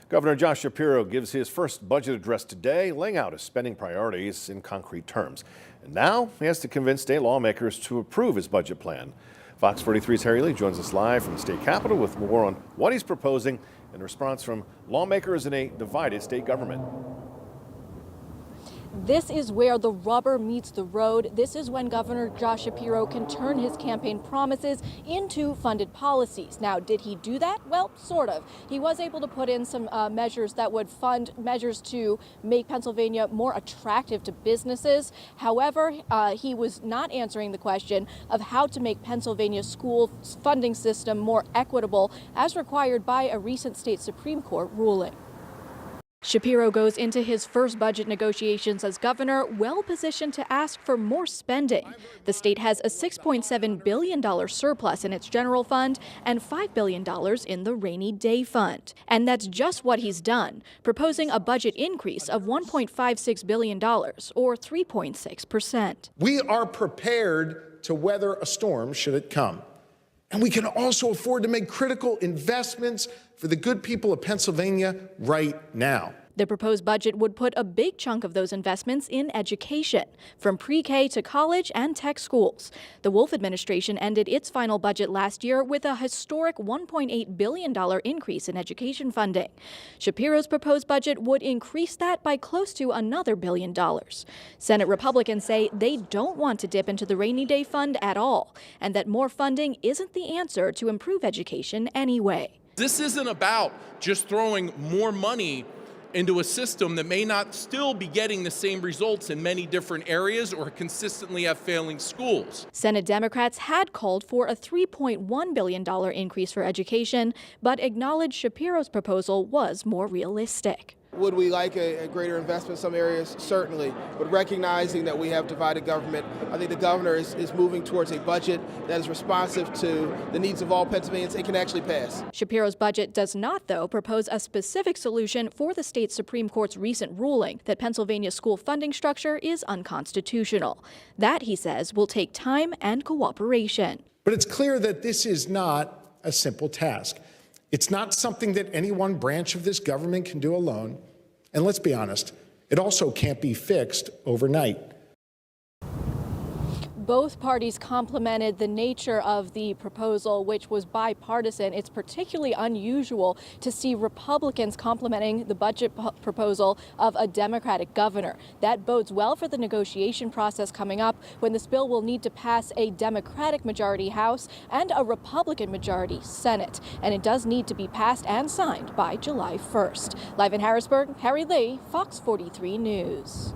Governor Josh Shapiro gives his first budget address today, laying out his spending priorities in concrete terms. And now he has to convince state lawmakers to approve his budget plan. Fox 43's Harry Lee joins us live from the state capitol with more on what he's proposing in response from lawmakers in a divided state government. This is where the rubber meets the road. This is when Governor Josh Shapiro can turn his campaign promises into funded policies. Now, did he do that? Well, sort of. He was able to put in some measures that would fund measures to make Pennsylvania more attractive to businesses. However, he was not answering the question of how to make Pennsylvania's school funding system more equitable, as required by a recent state Supreme Court ruling. Shapiro goes into his first budget negotiations as governor well positioned to ask for more spending. The state has a $6.7 billion surplus in its general fund and $5 billion in the rainy day fund. And that's just what he's done, proposing a budget increase of $1.56 billion, or 3.6%. We are prepared to weather a storm should it come. And we can also afford to make critical investments for the good people of Pennsylvania right now. The proposed budget would put a big chunk of those investments in education, from pre-K to college and tech schools. The Wolf administration ended its final budget last year with a historic $1.8 billion increase in education funding. Shapiro's proposed budget would increase that by close to another $1 billion. Senate Republicans say they don't want to dip into the rainy day fund at all, and that more funding isn't the answer to improve education anyway. This isn't about just throwing more money into a system that may not still be getting the same results in many different areas or consistently have failing schools. Senate Democrats had called for a $3.1 billion increase for education, but acknowledged Shapiro's proposal was more realistic. Would we like a greater investment in some areas? Certainly. But recognizing that we have divided government, I think the governor is moving towards a budget that is responsive to the needs of all Pennsylvanians and can actually pass. Shapiro's budget does not, though, propose a specific solution for the state Supreme Court's recent ruling that Pennsylvania's school funding structure is unconstitutional. That, he says, will take time and cooperation. But it's clear that this is not a simple task. It's not something that any one branch of this government can do alone. And let's be honest, it also can't be fixed overnight. Both parties complimented the nature of the proposal, which was bipartisan. It's particularly unusual to see Republicans complimenting the budget proposal of a Democratic governor. That bodes well for the negotiation process coming up, when this bill will need to pass a Democratic majority House and a Republican majority Senate. And it does need to be passed and signed by July 1st. Live in Harrisburg, Harry Lee, Fox 43 News.